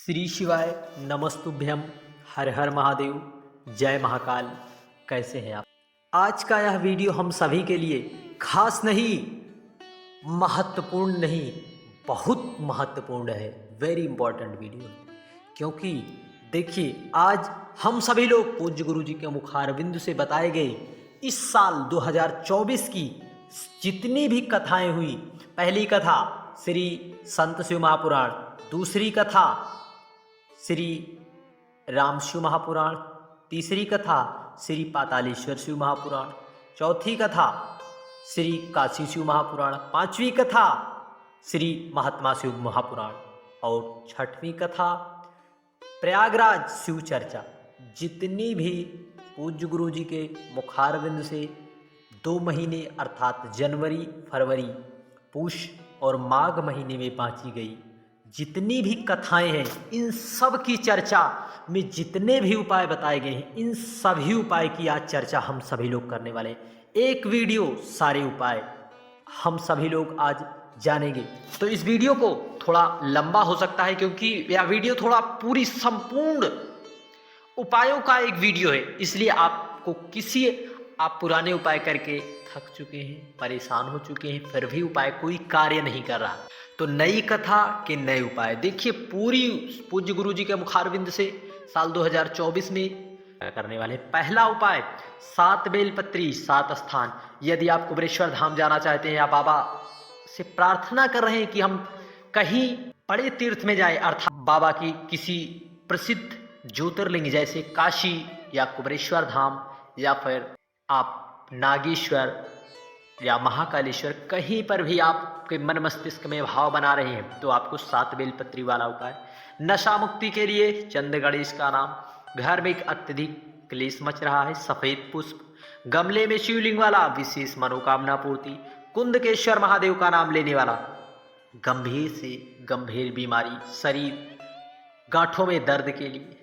श्री शिवाय नमस्तुभ्यम। हर हर महादेव, जय महाकाल। कैसे हैं आप? आज का यह वीडियो हम सभी के लिए खास नहीं, महत्वपूर्ण नहीं, बहुत महत्वपूर्ण है। Very important video. क्योंकि देखिए, आज हम सभी लोग पूज्य गुरु जी के मुखारविंद से बताए गए इस साल 2024 की जितनी भी कथाएं हुई। पहली कथा श्री संत शिव महापुराण, दूसरी कथा श्री राम शिव महापुराण, तीसरी कथा श्री पातालेश्वर शिव महापुराण, चौथी कथा श्री काशी शिव महापुराण, पांचवी कथा श्री महात्मा शिव महापुराण और छठवीं कथा प्रयागराज शिव चर्चा। जितनी भी पूज्य गुरु जी के मुखारविंद से 2 महीने अर्थात जनवरी, फरवरी, पुष और माघ महीने में बाँची गई जितनी भी कथाएं हैं, इन सब की चर्चा में जितने भी उपाय बताए गए हैं, इन सभी उपाय की आज चर्चा हम सभी लोग करने वाले हैं। एक वीडियो सारे उपाय हम सभी लोग आज जानेंगे। तो इस वीडियो को थोड़ा लंबा हो सकता है क्योंकि यह वीडियो थोड़ा पूरी संपूर्ण उपायों का एक वीडियो है, इसलिए आप पुराने उपाय करके थक चुके हैं, परेशान हो चुके हैं, फिर भी उपाय कोई कार्य नहीं कर रहा। तो नई कथा के नए उपाय देखिए, पूरी पूज्य गुरु जी के मुखारविंद से साल 2024 में करने वाले। पहला उपाय 7 बेलपत्री 7 स्थान। यदि आप कुबेरेश्वर धाम जाना चाहते हैं या बाबा से प्रार्थना कर रहे हैं कि हम कहीं बड़े तीर्थ में जाए, अर्थात बाबा की किसी प्रसिद्ध ज्योतिर्लिंग जैसे काशी या कुबेरेश्वर धाम या फिर आप नागेश्वर या महाकालेश्वर, कहीं पर भी आपके मन मस्तिष्क में भाव बना रहे हैं तो आपको 7 बेलपत्री वाला उपाय। नशा मुक्ति के लिए चंद गणेश का नाम। घर में एक अत्यधिक क्लेश मच रहा है, सफेद पुष्प। गमले में शिवलिंग वाला, विशेष मनोकामना पूर्ति। कुंदकेश्वर महादेव का नाम लेने वाला, गंभीर से गंभीर बीमारी, शरीर गांठों में दर्द के लिए।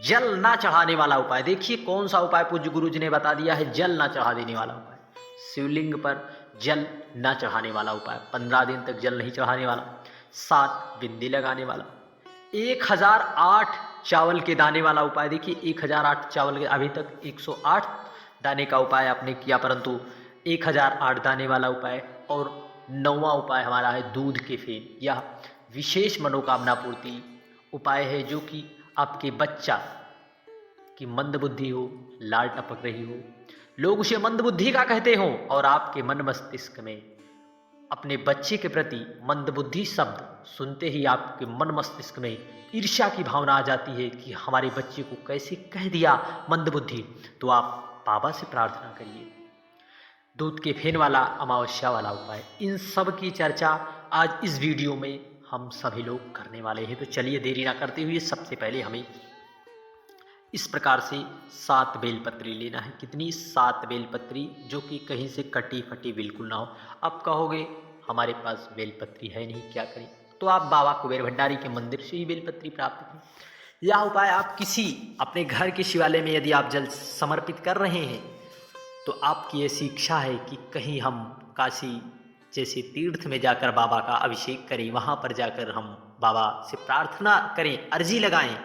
जल ना चढ़ाने वाला उपाय। देखिए कौन सा उपाय पूज्य गुरु जी ने बता दिया है, जल ना चढ़ा देने वाला उपाय। शिवलिंग पर जल ना चढ़ाने वाला उपाय, 15 दिन तक जल नहीं चढ़ाने वाला। 7 बिंदी लगाने वाला। 1008 चावल के दाने वाला उपाय। देखिए 1008 चावल के, अभी तक 108 दाने का उपाय आपने किया, परंतु 1008 दाने वाला उपाय। और 9वां उपाय हमारा है दूध के फेन। यह विशेष मनोकामना पूर्ति उपाय है, जो कि आपके बच्चा की मंद बुद्धि हो, लाल टपक रही हो, लोग उसे मंद बुद्धि का कहते हो, और आपके मन मस्तिष्क में अपने बच्चे के प्रति मंद बुद्धि शब्द सुनते ही आपके मन मस्तिष्क में ईर्ष्या की भावना आ जाती है कि हमारे बच्चे को कैसे कह दिया मंद बुद्धि। तो आप बाबा से प्रार्थना करिए। दूध के फेन वाला, अमावस्या वाला उपाय, इन सब की चर्चा आज इस वीडियो में हम सभी लोग करने वाले हैं। तो चलिए देरी ना करते हुए सबसे पहले हमें इस प्रकार से 7 बेलपत्री लेना है। कितनी? 7 बेलपत्री, जो कि कहीं से कटी फटी बिल्कुल ना हो। अब कहोगे हमारे पास बेलपत्री है नहीं, क्या करें? तो आप बाबा कुबेर भंडारी के मंदिर से ही बेलपत्री प्राप्त करें। यह उपाय आप किसी अपने घर के शिवालय में यदि आप जल समर्पित कर रहे हैं तो आपकी ऐसी इच्छा है कि कहीं हम काशी जैसे तीर्थ में जाकर बाबा का अभिषेक करें, वहाँ पर जाकर हम बाबा से प्रार्थना करें, अर्जी लगाएं,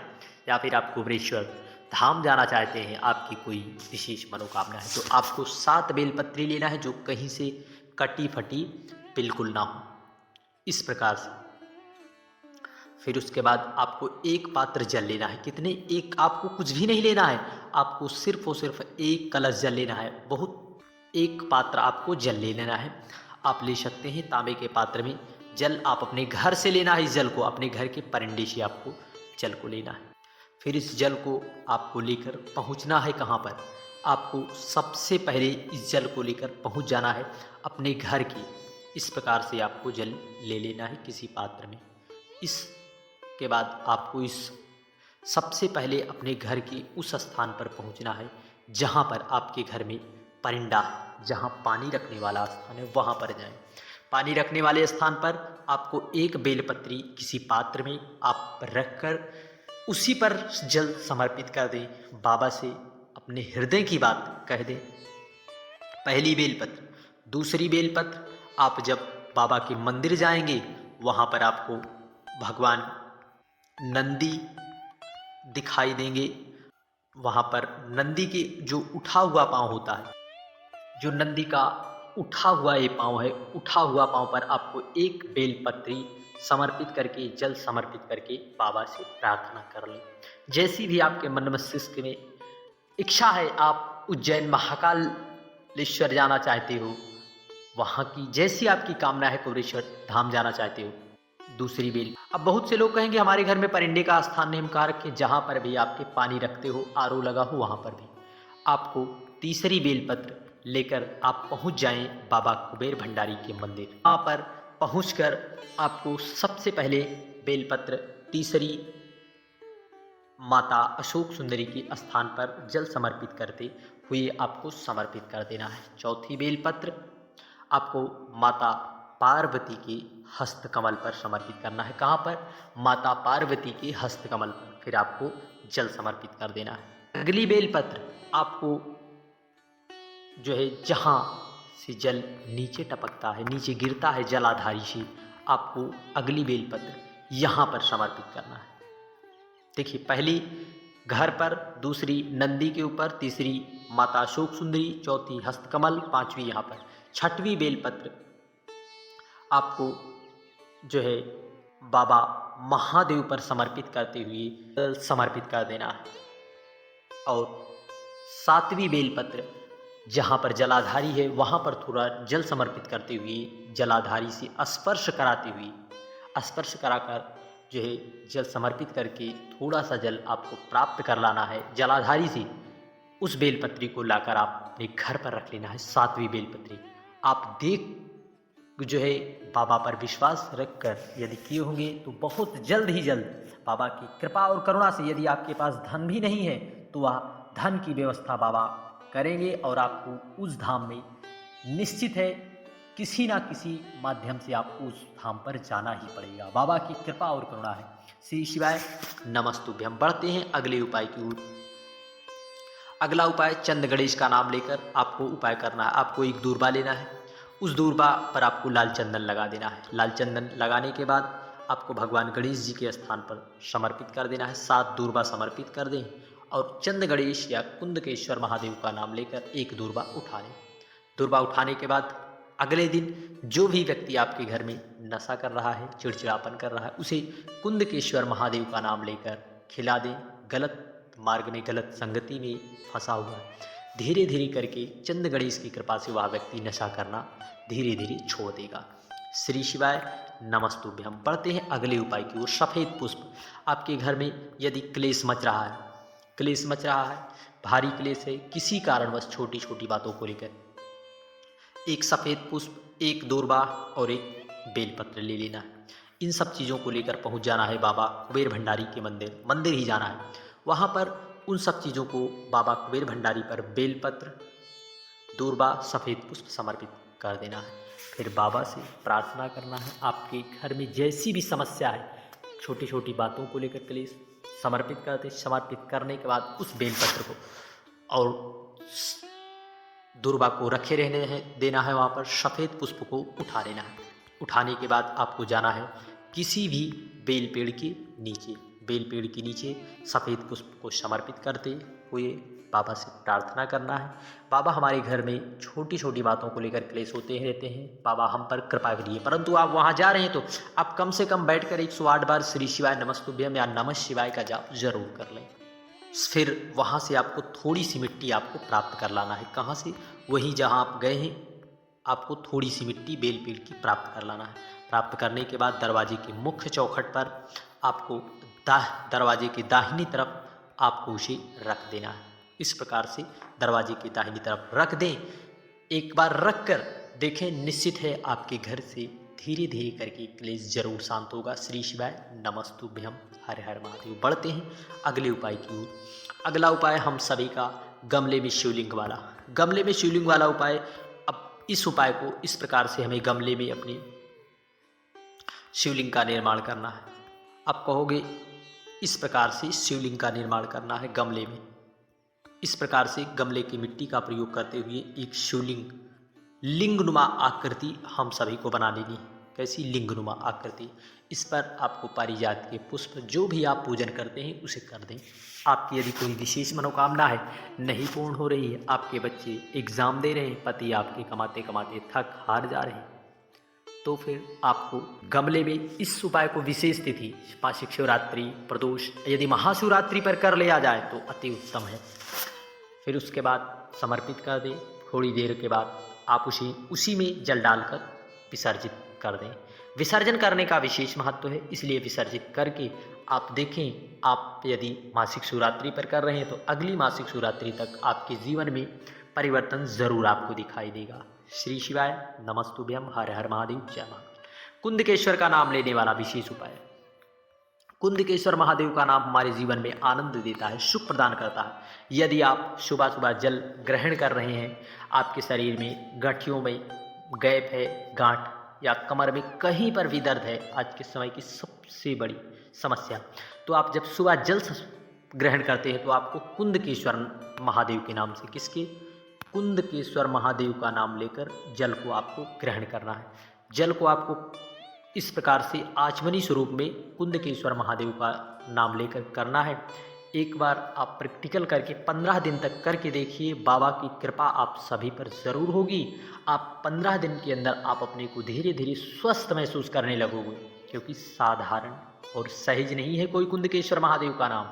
या फिर आप कुबेरेश्वर धाम जाना चाहते हैं, आपकी कोई विशेष मनोकामना है, तो आपको 7 बेलपत्री लेना है जो कहीं से कटी फटी बिल्कुल ना हो, इस प्रकार से। फिर उसके बाद आपको 1 पात्र जल लेना है। कितने? 1। आपको कुछ भी नहीं लेना है, आपको सिर्फ और सिर्फ 1 कलश जल लेना है। बहुत 1 पात्र आपको जल ले लेना है। आप ले सकते हैं तांबे के पात्र में जल, आप अपने घर से लेना है। इस जल को अपने घर के परंडे से आपको जल को लेना है। फिर इस जल को आपको लेकर पहुंचना है कहाँ पर? आपको सबसे पहले इस जल को लेकर पहुंच जाना है अपने घर की। इस प्रकार से आपको जल ले लेना है किसी पात्र में। इसके बाद आपको इस सबसे पहले अपने घर के उस स्थान पर पहुंचना है जहां पर आपके घर में परिंदा है, जहां पानी रखने वाला स्थान है, वहां पर जाएं। पानी रखने वाले स्थान पर आपको 1 बेलपत्री किसी पात्र में आप रखकर उसी पर जल समर्पित कर दें। बाबा से अपने हृदय की बात कह दें। पहली बेलपत्र। दूसरी बेलपत्र, आप जब बाबा के मंदिर जाएंगे वहाँ पर आपको भगवान नंदी दिखाई देंगे। वहाँ पर नंदी के जो उठा हुआ पाँव होता है, जो नंदी का उठा हुआ ये पाँव है, उठा हुआ पाँव पर आपको एक बेलपत्री समर्पित करके, जल समर्पित करके बाबा से प्रार्थना कर लें। जैसी भी आपके मन मस्तिष्क में इच्छा है, आप उज्जैन महाकालेश्वर जाना चाहते हो, वहाँ की जैसी आपकी कामना है, कुबेरेश्वर धाम जाना चाहते हो, दूसरी बेल। अब बहुत से लोग कहेंगे हमारे घर में परिंदे का स्थान नहीं, हम कहाँ रखें? जहाँ पर भी आपके पानी रखते हो, आरओ लगा हो, वहाँ पर भी आपको तीसरी बेलपत्र लेकर आप पहुँच जाएं बाबा कुबेर भंडारी के मंदिर। वहाँ पर पहुँचकर आपको सबसे पहले बेलपत्र तीसरी माता अशोक सुंदरी के स्थान पर जल समर्पित करते हुए आपको समर्पित कर देना है। चौथी बेलपत्र आपको माता पार्वती के हस्तकमल पर समर्पित करना है। कहाँ पर? माता पार्वती के हस्तकमल पर। फिर आपको जल समर्पित कर देना है। अगली बेलपत्र आपको जो है, जहाँ से जल नीचे टपकता है, नीचे गिरता है जलाधारी से, आपको अगली बेलपत्र यहाँ पर समर्पित करना है। देखिए, पहली घर पर, दूसरी नंदी के ऊपर, तीसरी माता अशोक सुंदरी, चौथी हस्तकमल, पांचवी यहाँ पर। छठवीं बेलपत्र आपको जो है बाबा महादेव पर समर्पित करते हुए समर्पित कर देना है। और सातवीं बेलपत्र जहाँ पर जलाधारी है, वहाँ पर थोड़ा जल समर्पित करते हुए, जलाधारी से स्पर्श कराते हुए, स्पर्श कराकर जो है जल समर्पित करके थोड़ा सा जल आपको प्राप्त कर लाना है जलाधारी से। उस बेलपत्री को लाकर आप अपने घर पर रख लेना है। सातवीं बेलपत्री आप देख जो है बाबा पर विश्वास रखकर यदि किए होंगे तो बहुत जल्द ही जल्द बाबा की कृपा और करुणा से, यदि आपके पास धन भी नहीं है तो वह धन की व्यवस्था बाबा करेंगे और आपको उस धाम में निश्चित है किसी ना किसी माध्यम से आपको उस धाम पर जाना ही पड़ेगा। बाबा की कृपा और करुणा है। श्री शिवाय नमस्तुभ्यम। बढ़ते हैं अगले उपाय की ओर। अगला उपाय चंद गणेश का नाम लेकर आपको उपाय करना है। आपको एक दूरबा लेना है, उस दूरबा पर आपको लाल चंदन लगा देना है। लाल चंदन लगाने के बाद आपको भगवान गणेश जी के स्थान पर समर्पित कर देना है। 7 दूरबा समर्पित कर दें और चंद गणेश या कुंदकेश्वर महादेव का नाम लेकर एक दूरबा उठा लें। दूरबा उठाने के बाद अगले दिन जो भी व्यक्ति आपके घर में नशा कर रहा है, चिड़चिड़ापन कर रहा है, उसे कुंदकेश्वर महादेव का नाम लेकर खिला दें। गलत मार्ग में, गलत संगति में फंसा हुआ है, धीरे धीरे करके चंद गणेश की कृपा से वह व्यक्ति नशा करना धीरे धीरे छोड़ देगा। श्री शिवाय नमस्तुभ्यम। बढ़ते हैं अगले उपाय की ओर। सफ़ेद पुष्प। आपके घर में यदि क्लेश मच रहा है, क्लेश मच रहा है, भारी क्लेश है, किसी कारणवश छोटी छोटी बातों को लेकर, एक सफ़ेद पुष्प, एक दूरबा और एक बेलपत्र ले लेना है। इन सब चीज़ों को लेकर पहुंच जाना है बाबा कुबेर भंडारी के मंदिर ही जाना है। वहां पर उन सब चीज़ों को बाबा कुबेर भंडारी पर बेलपत्र, दूरबा, सफ़ेद पुष्प समर्पित कर देना है। फिर बाबा से प्रार्थना करना है। आपके घर में जैसी भी समस्या है, छोटी छोटी बातों को लेकर क्लेश, समर्पित करते, समर्पित करने के बाद उस बेलपत्र को और दूरबा को रखे रहने हैं देना है। वहाँ पर सफ़ेद पुष्प को उठा लेना है। उठाने के बाद आपको जाना है किसी भी बेल पेड़ के नीचे, बेल पेड़ के नीचे सफ़ेद पुष्प को समर्पित करते हुए बाबा से प्रार्थना करना है। बाबा, हमारे घर में छोटी छोटी बातों को लेकर क्लेश होते रहते हैं, बाबा हम पर कृपा करिए। परंतु आप वहाँ जा रहे हैं तो आप कम से कम बैठकर 108 बार श्री शिवाय नमस्तुभ्यम या नमः शिवाय का जाप जरूर कर लें। फिर वहाँ से आपको थोड़ी सी मिट्टी आपको प्राप्त कर लाना है। कहाँ से? वहीं जहाँ आप गए हैं, आपको थोड़ी सी मिट्टी बेल पेड़ की प्राप्त कर लाना है। प्राप्त करने के बाद दरवाजे के मुख्य चौखट पर आपको दरवाजे की दाहिनी तरफ आपको उसे रख देना है। इस प्रकार से दरवाजे की दाहिनी तरफ रख दें। एक बार रख कर देखें, निश्चित है आपके घर से धीरे धीरे करके क्लेश जरूर शांत होगा। श्री शिवाय नमस्तुभ्यम। हर हर महादेव। बढ़ते हैं अगले उपाय की ओर। अगला उपाय हम सभी का गमले में शिवलिंग वाला, गमले में शिवलिंग वाला उपाय। अब इस उपाय को इस प्रकार से हमें गमले में अपने शिवलिंग का निर्माण करना है। आप कहोगे इस प्रकार से शिवलिंग का निर्माण करना है गमले में। इस प्रकार से गमले की मिट्टी का प्रयोग करते हुए एक शिवलिंग, लिंगनुमा आकृति हम सभी को बना लेनी है। कैसी लिंगनुमा आकृति। इस पर आपको पारिजात के पुष्प जो भी आप पूजन करते हैं उसे कर दें। आपकी यदि कोई विशेष मनोकामना है नहीं पूर्ण हो रही है, आपके बच्चे एग्ज़ाम दे रहे हैं, पति आपके कमाते कमाते थक हार जा रहे हैं, तो फिर आपको गमले में इस उपाय को विशेष तिथि मासिक शिवरात्रि, प्रदोष, यदि महाशिवरात्रि पर कर लिया जाए तो अति उत्तम है। फिर उसके बाद समर्पित कर दें। थोड़ी देर के बाद आप उसी में जल डालकर विसर्जित कर दें। विसर्जन करने का विशेष महत्व है, इसलिए विसर्जित करके आप देखें, आप यदि मासिक शिवरात्रि पर कर रहे हैं तो अगली मासिक शिवरात्रि तक आपके जीवन में परिवर्तन जरूर आपको दिखाई देगा। श्री शिवाय नमस्तुभ्यम, हर हर महादेव, जय महाकाल। कुंदकेश्वर का नाम लेने वाला विशेष उपाय। कुंदकेश्वर महादेव का नाम हमारे जीवन में आनंद देता है, सुख प्रदान करता है। यदि आप सुबह सुबह जल ग्रहण कर रहे हैं, आपके शरीर में गठियों में गैप है, गांठ या कमर में कहीं पर भी दर्द है, आज के समय की सबसे बड़ी समस्या, तो आप जब सुबह जल ग्रहण करते हैं तो आपको कुंदकेश्वर महादेव के नाम से, किसके, कुंदकेश्वर महादेव का नाम लेकर जल को आपको ग्रहण करना है। जल को आपको इस प्रकार से आचमनी स्वरूप में कुंदकेश्वर महादेव का नाम लेकर करना है। एक बार आप प्रैक्टिकल करके 15 दिन तक करके देखिए, बाबा की कृपा आप सभी पर ज़रूर होगी। आप 15 दिन के अंदर आप अपने को धीरे धीरे स्वस्थ महसूस करने लगोगे, क्योंकि साधारण और सहज नहीं है कोई कुंदकेश्वर महादेव का नाम,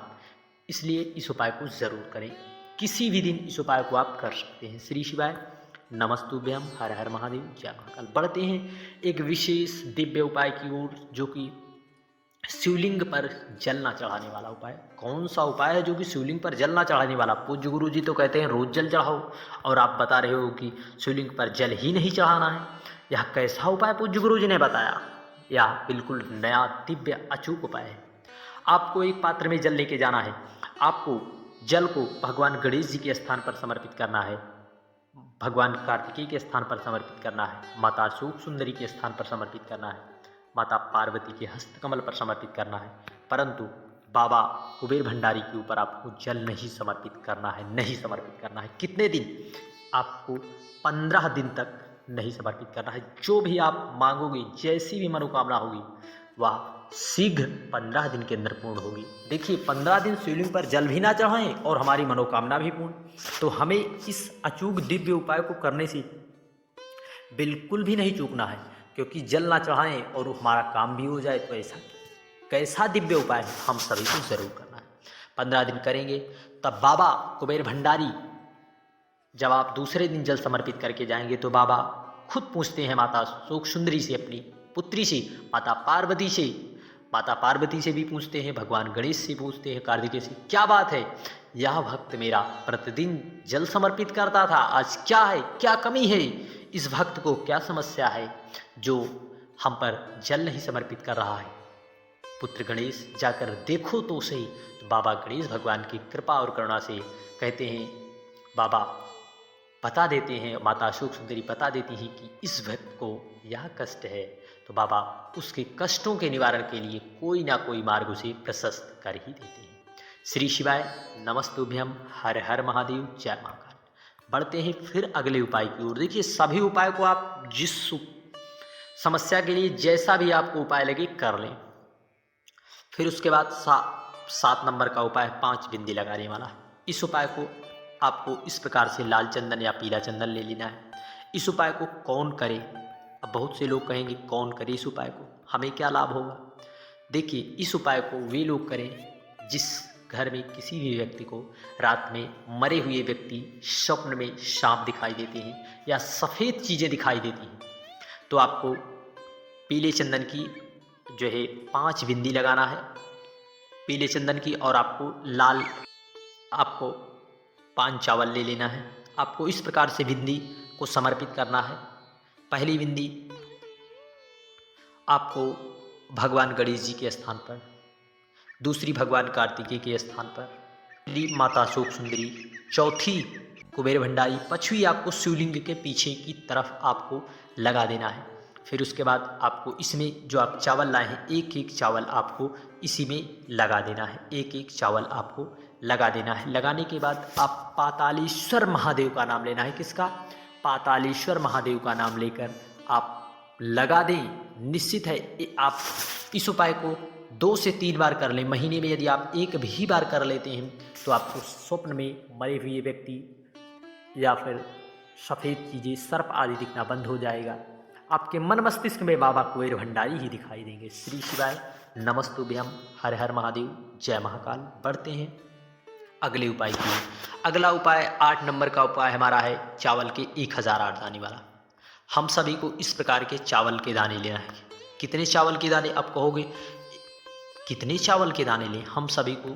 इसलिए इस उपाय को ज़रूर करें। किसी भी दिन इस उपाय को आप कर सकते हैं। श्री शिवाय नमस्तुभ्यम, हर हर महादेव, जय महाकाल। बढ़ते हैं एक विशेष दिव्य उपाय की ओर, जो कि शिवलिंग पर जल ना चढ़ाने वाला उपाय। कौन सा उपाय है जो कि शिवलिंग पर जल ना चढ़ाने वाला? पूज्य गुरु जी तो कहते हैं रोज जल चढ़ाओ, और आप बता रहे हो कि शिवलिंग पर जल ही नहीं चढ़ाना है। यह कैसा उपाय पूज्य गुरु जी ने बताया? यह बिल्कुल नया दिव्य अचूक उपाय है। आपको एक पात्र में जल लेके जाना है। आपको जल को भगवान गणेश जी के स्थान पर समर्पित करना है, भगवान कार्तिकेय के स्थान पर समर्पित करना है, माता अशोक सुंदरी के स्थान पर समर्पित करना है, माता पार्वती के हस्तकमल पर समर्पित करना है, परंतु बाबा कुबेर भंडारी के ऊपर आपको जल नहीं समर्पित करना है, नहीं समर्पित करना है। कितने दिन? आपको 15 दिन तक नहीं समर्पित करना है। जो भी आप मांगोगे, जैसी भी मनोकामना होगी, वह शीघ्र 15 दिन के अंदर पूर्ण होगी। देखिए, 15 दिन शिवलिंग पर जल भी ना चढ़ाएं और हमारी मनोकामना भी पूर्ण। तो हमें इस अचूक दिव्य उपाय को करने से बिल्कुल भी नहीं चूकना है, क्योंकि जल ना चढ़ाएं और हमारा काम भी हो जाए। तो ऐसा कैसा दिव्य उपाय है, हम सभी को जरूर करना है। 15 दिन करेंगे, तब बाबा कुबेर भंडारी, जब आप दूसरे दिन जल समर्पित करके जाएंगे तो बाबा खुद पूछते हैं माता अशोक सुंदरी से, अपनी पुत्री से, माता पार्वती से, माता पार्वती से भी पूछते हैं, भगवान गणेश से पूछते हैं, कार्तिकेय से, क्या बात है, यह भक्त मेरा प्रतिदिन जल समर्पित करता था, आज क्या है, क्या कमी है, इस भक्त को क्या समस्या है जो हम पर जल नहीं समर्पित कर रहा है। पुत्र गणेश, जाकर देखो तो सही। तो बाबा गणेश भगवान की कृपा और करुणा से कहते हैं, बाबा बता देते हैं, माता अशोक सुंदरी बता देती हैं कि इस भक्त को यह कष्ट है। तो बाबा उसके कष्टों के निवारण के लिए कोई ना कोई मार्ग उसे प्रशस्त कर ही देते हैं। श्री शिवाय नमस्तुभ्यम, हर हर महादेव, जय महाकाल। बढ़ते हैं फिर अगले उपाय की ओर। देखिए, सभी उपाय को आप जिस समस्या के लिए जैसा भी आपको उपाय लगे कर लें। फिर उसके बाद 7 नंबर का उपाय 5 बिंदी लगाने वाला। इस उपाय को आपको इस प्रकार से लाल चंदन या पीला चंदन ले लेना है। इस उपाय को कौन करे? अब बहुत से लोग कहेंगे कौन करे इस उपाय को, हमें क्या लाभ होगा? देखिए, इस उपाय को वे लोग करें जिस घर में किसी भी व्यक्ति को रात में मरे हुए व्यक्ति स्वप्न में सांप दिखाई देते हैं या सफ़ेद चीज़ें दिखाई देती हैं। तो आपको पीले चंदन की जो है 5 बिंदी लगाना है पीले चंदन की, और आपको 5 चावल ले लेना है। आपको इस प्रकार से बिंदी को समर्पित करना है। पहली बिंदी आपको भगवान गणेश जी के स्थान पर, दूसरी भगवान कार्तिकेय के स्थान पर, तीसरी माता अशोक सुंदरी, चौथी कुबेर भंडारी, पांचवी आपको शिवलिंग के पीछे की तरफ आपको लगा देना है। फिर उसके बाद आपको इसमें जो आप चावल लाए हैं, एक एक चावल आपको इसी में लगा देना है, एक एक चावल आपको लगा देना है। लगाने के बाद आप पातालेश्वर महादेव का नाम लेना है। किसका? पातालेश्वर महादेव का नाम लेकर आप लगा दें। निश्चित है आप इस उपाय को 2 से 3 बार कर लें। महीने में यदि आप एक भी बार कर लेते हैं तो आपको स्वप्न में मरे हुए व्यक्ति या फिर सफ़ेद चीज़ें, सर्प आदि दिखना बंद हो जाएगा। आपके मन मस्तिष्क में बाबा कुबेर भंडारी ही दिखाई देंगे। श्री शिवाय नमस्तुभ्यम, हर हर महादेव, जय महाकाल। बढ़ते हैं अगले उपाय की ओर। अगला उपाय 8 नंबर का उपाय हमारा है चावल के 1008 दाने वाला। हम सभी को इस प्रकार के चावल के दाने लेना है। कितने चावल के दाने, आप कहोगे कितने चावल के दाने लें? हम सभी को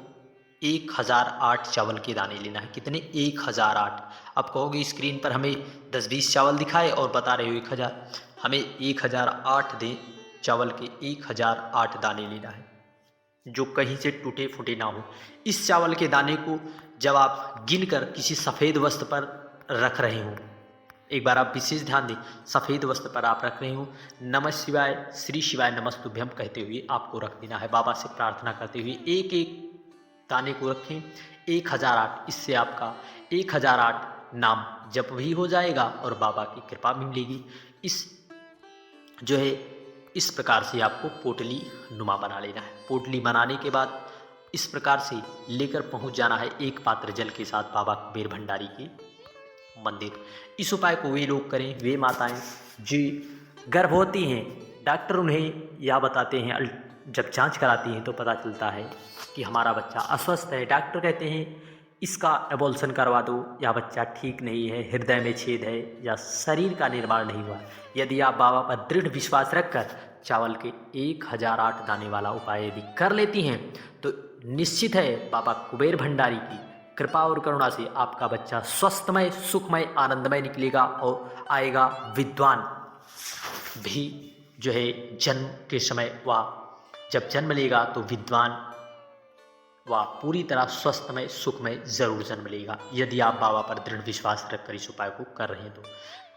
1008 चावल के दाने लेना है। कितने? 1008। आप कहोगे स्क्रीन पर हमें 10-20 चावल दिखाए और बता रहे हो 1000। हमें 1008 दें, चावल के 1008 दाने लेना है जो कहीं से टूटे फूटे ना हो। इस चावल के दाने को जब आप गिनकर किसी सफ़ेद वस्त्र पर रख रहे हो, एक बार आप विशेष ध्यान दें, सफ़ेद वस्त्र पर आप रख रहे हो, नमः शिवाय, श्री शिवाय नमस्तुभ्यम कहते हुए आपको रख देना है। बाबा से प्रार्थना करते हुए एक एक दाने को रखें। 1008, इससे आपका 1008 नाम जप भी हो जाएगा और बाबा की कृपा भी मिलेगी। इस प्रकार से आपको पोटली नुमा बना लेना है। पोटली बनाने के बाद इस प्रकार से लेकर पहुंच जाना है एक पात्र जल के साथ बाबा कुबेर भंडारी के मंदिर। इस उपाय को वे लोग करें, वे माताएं जो गर्भवती हैं, डॉक्टर उन्हें यह बताते हैं, जब जांच कराती हैं तो पता चलता है कि हमारा बच्चा अस्वस्थ है। डॉक्टर कहते हैं इसका एबॉर्शन करवा दो, या बच्चा ठीक नहीं है, हृदय में छेद है या शरीर का निर्माण नहीं हुआ। यदि आप बाबा पर दृढ़ विश्वास रखकर चावल के 1008 दाने वाला उपाय यदि कर लेती हैं तो निश्चित है बाबा कुबेर भंडारी की कृपा और करुणा से आपका बच्चा स्वस्थमय, सुखमय, आनंदमय निकलेगा और आएगा विद्वान भी जन्म के समय वह जब जन्म लेगा तो विद्वान वह पूरी तरह स्वस्थमय, सुखमय जरूर जन्म लेगा। यदि आप बाबा पर दृढ़ विश्वास रखकर इस उपाय को कर रहे हैं तो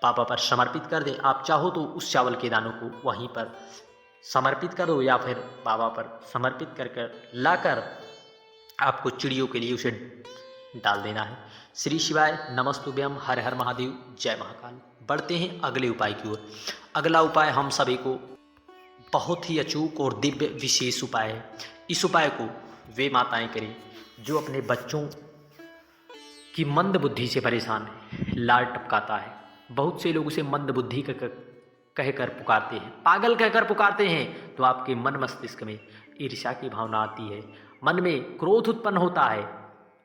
बाबा पर समर्पित कर दें। आप चाहो तो उस चावल के दानों को वहीं पर समर्पित कर दो, या फिर बाबा पर समर्पित कर लाकर आपको चिड़ियों के लिए उसे डाल देना है। श्री शिवाय नमस्तुभ्यम, हर हर महादेव, जय महाकाल। बढ़ते हैं अगले उपाय की ओर। अगला उपाय हम सभी को बहुत ही अचूक और दिव्य विशेष उपाय है। इस उपाय को वे माताएं करें जो अपने बच्चों की मंद बुद्धि से परेशान है। लार टपकाता है, बहुत से लोग उसे मंद बुद्धि कहकर पुकारते हैं, पागल कहकर पुकारते हैं, तो आपके मन मस्तिष्क में ईर्ष्या की भावना आती है, मन में क्रोध उत्पन्न होता है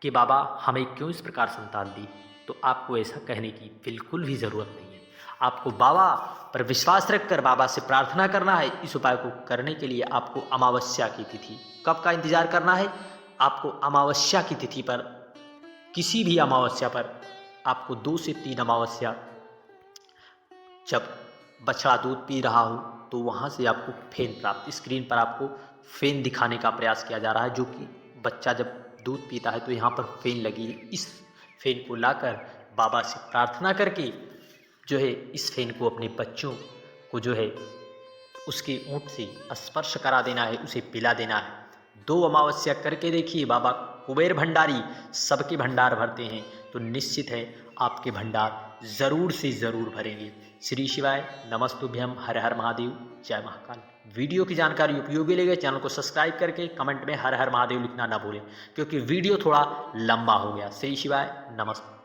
कि बाबा हमें क्यों इस प्रकार संतान दी। तो आपको ऐसा कहने की बिल्कुल भी ज़रूरत नहीं है। आपको बाबा पर विश्वास रखकर बाबा से प्रार्थना करना है। इस उपाय को करने के लिए आपको अमावस्या की तिथि, कब का इंतजार करना है? आपको अमावस्या की तिथि पर, किसी भी अमावस्या पर आपको 2 से 3 अमावस्या, जब बछड़ा दूध पी रहा हो तो वहाँ से आपको फेन प्राप्त, स्क्रीन पर आपको फेन दिखाने का प्रयास किया जा रहा है, जो कि बच्चा जब दूध पीता है तो यहाँ पर फेन लगी है। इस फेन को लाकर बाबा से प्रार्थना करके इस फेन को अपने बच्चों को उसके ऊँट से स्पर्श करा देना है, उसे पिला देना है। 2 अमावस्या करके देखिए, बाबा कुबेर भंडारी सबके भंडार भरते हैं, तो निश्चित है आपके भंडार ज़रूर से ज़रूर भरेंगे। श्री शिवाय नमस्तुभ्यम, हर हर महादेव, जय महाकाल। वीडियो की जानकारी उपयोगी लगे चैनल को सब्सक्राइब करके कमेंट में हर हर महादेव लिखना ना भूलें, क्योंकि वीडियो थोड़ा लंबा हो गया। श्री शिवाय नमस्ते।